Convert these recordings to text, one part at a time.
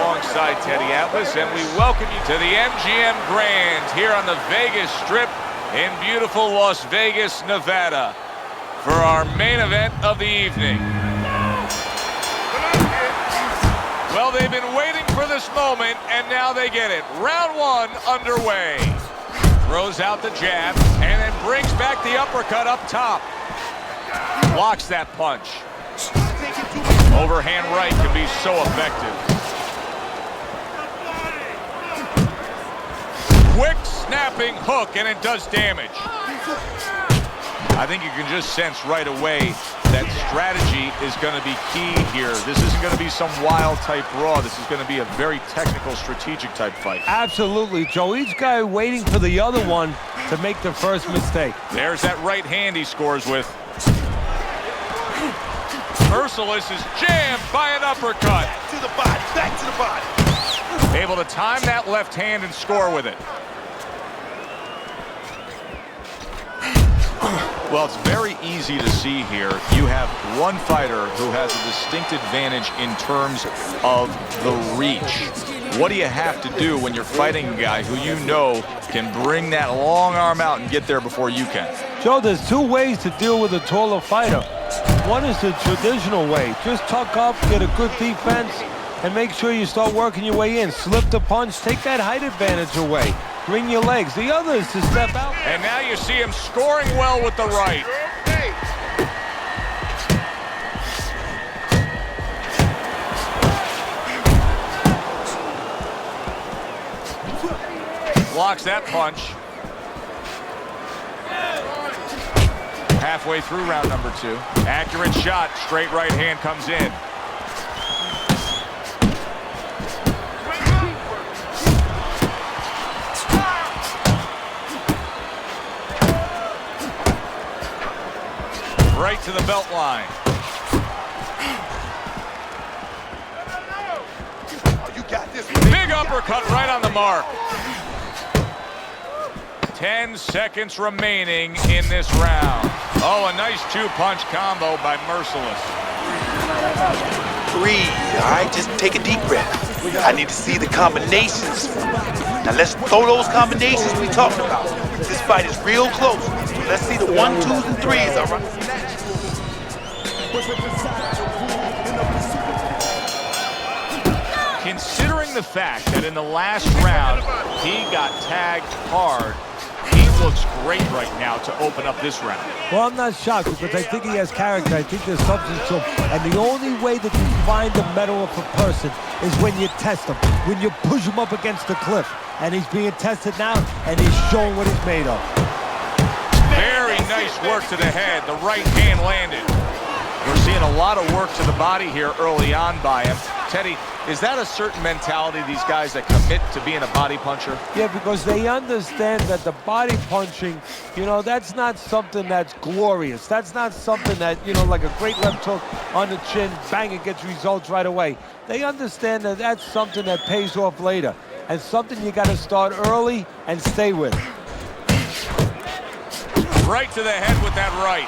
Alongside Teddy Atlas, and we welcome you to the MGM Grand here on the Vegas Strip in beautiful Las Vegas, Nevada, for our main event of the evening. Well, they've been waiting for this moment, and now they get it. Round one underway. Throws out the jab, and then brings back the uppercut up top. Blocks that punch. Overhand right can be so effective. Quick snapping hook, and it does damage. I think you can just sense right away that strategy is going to be key here. This isn't going to be some wild type brawl. This is going to be a very technical, strategic type fight. Absolutely, Joe. Each guy waiting for the other one to make the first mistake. There's that right hand he scores with. Merciless is jammed by an uppercut. Back to the body, back to the body. Able to time that left hand and score with it. Well, it's very easy to see here. You have one fighter who has a distinct advantage in terms of the reach. What do you have to do when you're fighting a guy who you know can bring that long arm out and get there before you can? Joe, there's two ways to deal with a taller fighter. One is the traditional way. Just tuck up, get a good defense, and make sure you start working your way in. Slip the punch, take that height advantage away. Bring your legs. The other is to step out. And now you see him scoring well with the right. Blocks that punch. Halfway through round number two. Accurate shot. Straight right hand comes in. Right to the belt line. You got this. Big uppercut right on the mark. 10 seconds remaining in this round. Oh, a nice two-punch combo by Merciless. Breathe, all right? Just take a deep breath. I need to see the combinations. Now let's throw those combinations we talked about. This fight is real close. Let's see the 1, 2s, and 3s, all right? Considering the fact that in the last round he got tagged hard, he looks great right now to open up this round. Well, I'm not shocked because I think he has character. I think there's substance to him. And the only way that you find the mettle of a person is when you test him, when you push him up against the cliff. And he's being tested now, and he's showing what he's made of. Very nice work to the head. The right hand landed. We're seeing a lot of work to the body here early on by him. Teddy, is that a certain mentality, these guys that commit to being a body puncher? Yeah, because they understand that the body punching, you know, that's not something that's glorious. That's not something that, you know, like a great left hook on the chin, bang, it gets results right away. They understand that that's something that pays off later and something you got to start early and stay with. Right to the head with that right.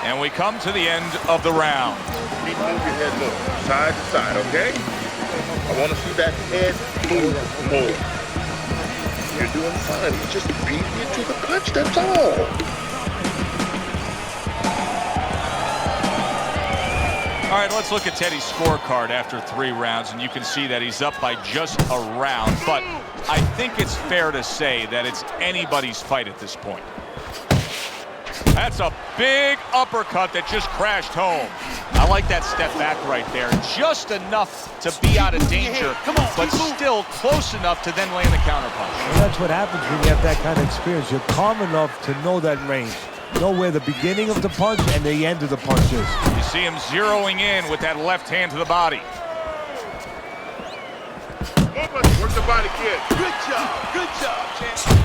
And we come to the end of the round. You need to move your head more, side to side, okay? I want to see that head move more. You're doing fine. He's just beating you to the punch, that's all. All right, let's look at Teddy's scorecard after 3 rounds, and you can see that he's up by just a round. But I think it's fair to say that it's anybody's fight at this point. That's a big uppercut that just crashed home. I like that step back right there. Just enough to be out of danger, but still close enough to then land the counterpunch. Well, that's what happens when you have that kind of experience. You're calm enough to know that range. Know where the beginning of the punch and the end of the punch is. You see him zeroing in with that left hand to the body. Work the body, kid. Good job, champ.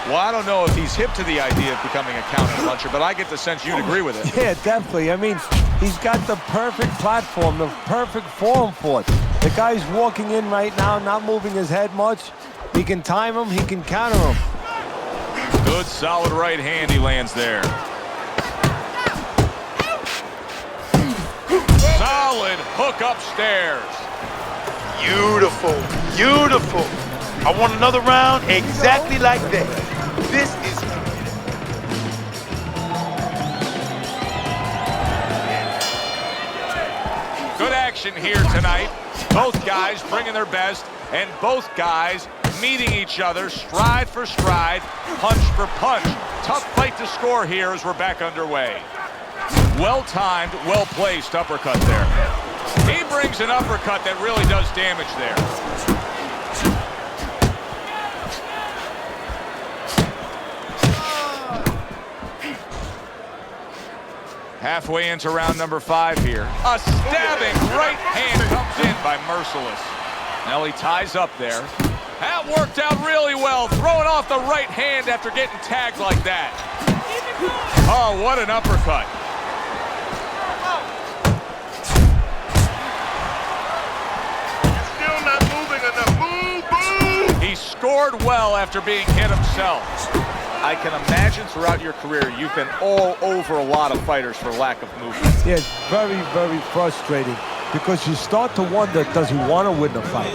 Well, I don't know if he's hip to the idea of becoming a counterpuncher, but I get the sense you'd agree with it. Yeah, definitely. I mean, he's got the perfect platform, the perfect form for it. The guy's walking in right now, not moving his head much. He can time him, he can counter him. Good, solid right hand he lands there. solid hook upstairs. Beautiful, beautiful. I want another round exactly like that. This is good action here tonight. Both guys bringing their best, and both guys meeting each other stride for stride, punch for punch. Tough fight to score here as we're back underway. Well-timed, well-placed uppercut there. He brings an uppercut that really does damage there. Halfway into round number 5 here. A stabbing right hand comes in by Merciless. Now he ties up there. That worked out really well, throwing off the right hand after getting tagged like that. Oh, what an uppercut. Still not moving enough. Move, move! He scored well after being hit himself. I can imagine throughout your career you've been all over a lot of fighters for lack of movement. Yeah, it's very, very frustrating because you start to wonder, does he want to win the fight?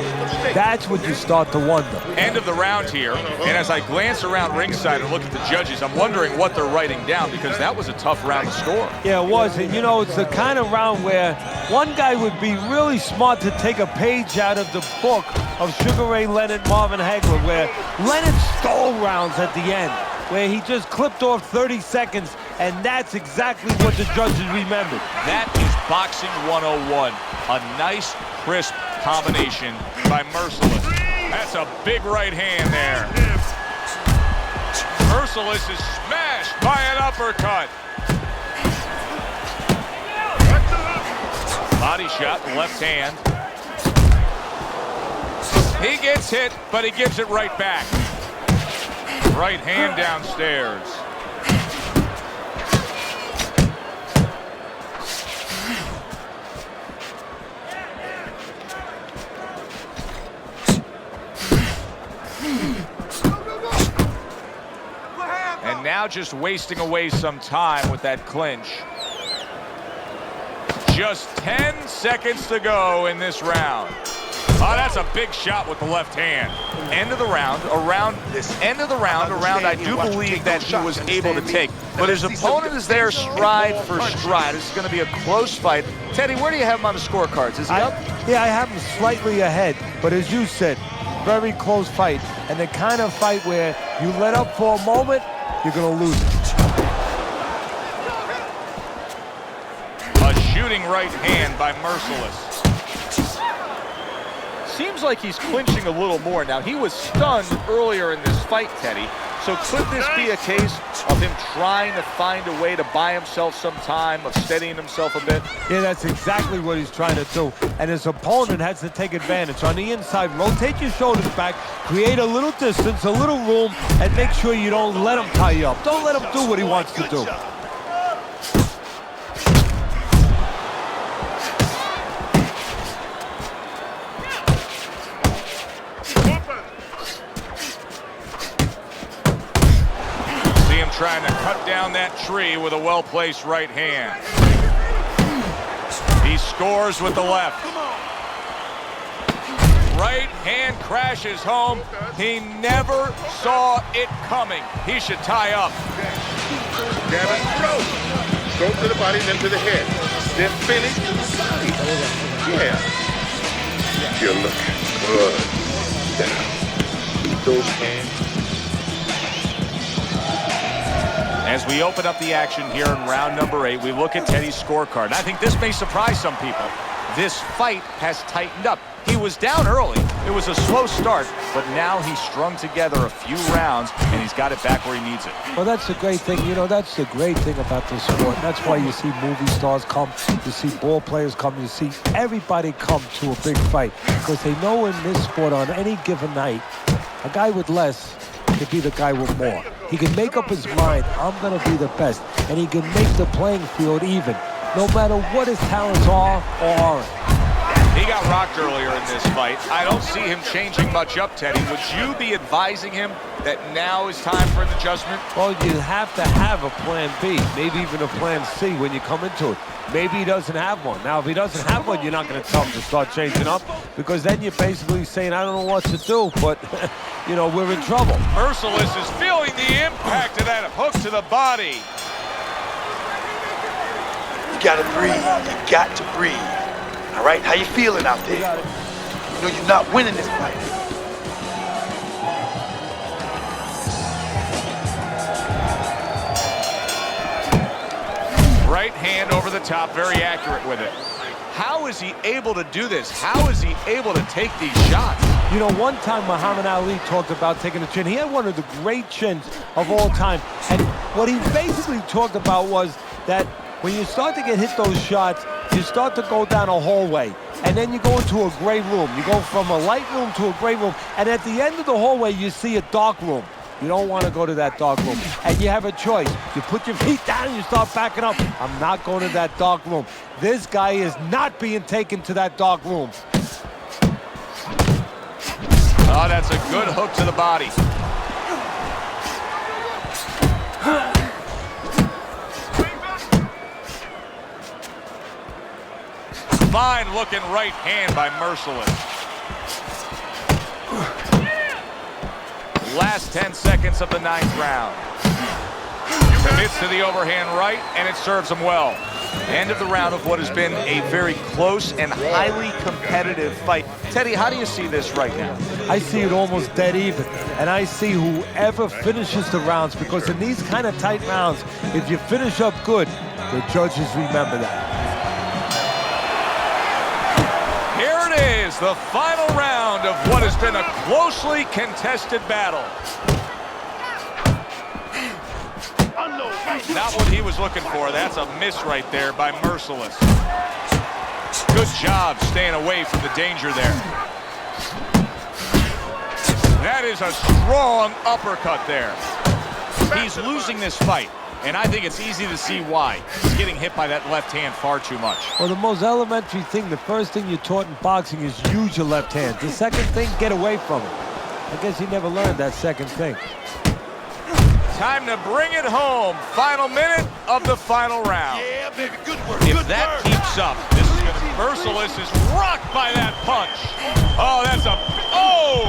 That's what you start to wonder. End of the round here, and as I glance around ringside and look at the judges, I'm wondering what they're writing down because that was a tough round to score. Yeah, it was. And, you know, it's the kind of round where one guy would be really smart to take a page out of the book of Sugar Ray Leonard, Marvin Hagler, where Leonard stole rounds at the end, where he just clipped off 30 seconds, and that's exactly what the judges remembered. That is boxing 101. A nice, crisp combination by Merciless. That's a big right hand there. Merciless is smashed by an uppercut. Body shot, left hand. He gets hit, but he gives it right back. Right hand downstairs. And now just wasting away some time with that clinch. Just 10 seconds to go in this round. Oh, that's a big shot with the left hand. End of the round, around I do believe that he was able to take. But his opponent is there stride for stride. This is going to be a close fight. Teddy, where do you have him on the scorecards? Is he up? Yeah, I have him slightly ahead. But as you said, very close fight. And the kind of fight where you let up for a moment, you're going to lose it. A shooting right hand by Merciless. Seems like he's clinching a little more now. He was stunned earlier in this fight, Teddy. So could this be a case of him trying to find a way to buy himself some time, of steadying himself a bit? Yeah, that's exactly what he's trying to do. And his opponent has to take advantage. On the inside, rotate your shoulders back, create a little distance, a little room, and make sure you don't let him tie you up. Don't let him do what he wants to do. Trying to cut down that tree with a well-placed right hand. He scores with the left. Right hand crashes home. He never saw it coming. He should tie up. Jab and throw. Throw to the body, then to the head. Then finish to the side. Yeah. You're looking good. Down. Keep those hands. As we open up the action here in round number 8, we look at Teddy's scorecard. And I think this may surprise some people. This fight has tightened up. He was down early. It was a slow start, but now he's strung together a few rounds, and he's got it back where he needs it. Well, that's the great thing. You know, that's the great thing about this sport. That's why you see movie stars come, you see ball players come, you see everybody come to a big fight. Because they know in this sport, on any given night, a guy with less could be the guy with more. He can make up his mind, I'm going to be the best. And he can make the playing field even, no matter what his talents are or aren't. He got rocked earlier in this fight. I don't see him changing much up, Teddy. Would you be advising him that now is time for an adjustment? Well, you have to have a plan B, maybe even a plan C when you come into it. Maybe he doesn't have one. Now, if he doesn't have one, you're not going to tell him to start changing up, because then you're basically saying, I don't know what to do, but, you know, we're in trouble. Merciless is feeling the impact of that hook to the body. You gotta breathe. You got to breathe. All right? How you feeling out there? You know you're not winning this fight. Right hand over the top, very accurate with it. How is he able to do this? How is he able to take these shots? You know, one time Muhammad Ali talked about taking a chin. He had one of the great chins of all time. And what he basically talked about was that when you start to get hit those shots, you start to go down a hallway. And then you go into a gray room. You go from a light room to a gray room. And at the end of the hallway, you see a dark room. You don't want to go to that dark room. And you have a choice. You put your feet down and you start backing up. I'm not going to that dark room. This guy is not being taken to that dark room. Oh, that's a good hook to the body. Fine looking right hand by Merciless. Last 10 seconds of the 9th round. Commits to the overhand right, and it serves him well. End of the round of what has been a very close and highly competitive fight. Teddy, how do you see this right now? I see it almost dead even, and I see whoever finishes the rounds, because in these kind of tight rounds, if you finish up good, the judges remember that. Here it is, the final round of what has been a closely contested battle. Not what he was looking for. That's a miss right there by Merciless. Good job staying away from the danger there. That is a strong uppercut there. He's losing this fight, and I think it's easy to see why. He's getting hit by that left hand far too much. Well, the most elementary thing, the first thing you're taught in boxing is use your left hand. The second thing, get away from it. I guess he never learned that second thing. Time to bring it home. Final minute of the final round. Yeah, baby, good work. If that keeps up, this is going to be Merciless is rocked by that punch. Oh, that's a... Oh!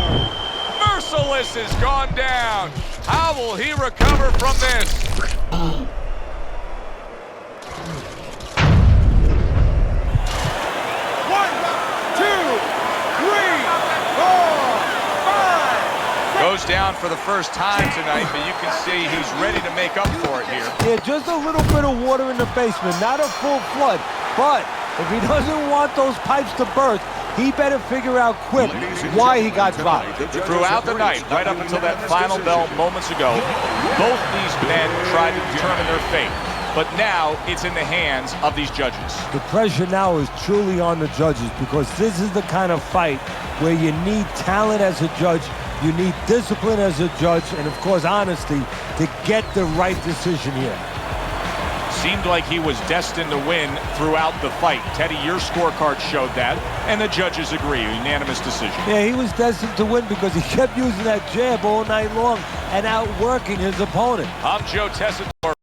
Merciless has gone down. How will he recover from this? Goes down for the first time tonight, but you can see he's ready to make up for it here. Yeah, just a little bit of water in the basement, not a full flood. But if he doesn't want those pipes to burst, he better figure out quick why he got dropped. Throughout the night, right up until that final bell moments ago, both these men tried to determine their fate. But now it's in the hands of these judges. The pressure now is truly on the judges, because this is the kind of fight where you need talent as a judge, you need discipline as a judge, and of course honesty to get the right decision here. Seemed like he was destined to win throughout the fight. Teddy, your scorecard showed that, and the judges agree. Unanimous decision. Yeah, he was destined to win because he kept using that jab all night long and outworking his opponent. I'm Joe Tessitore.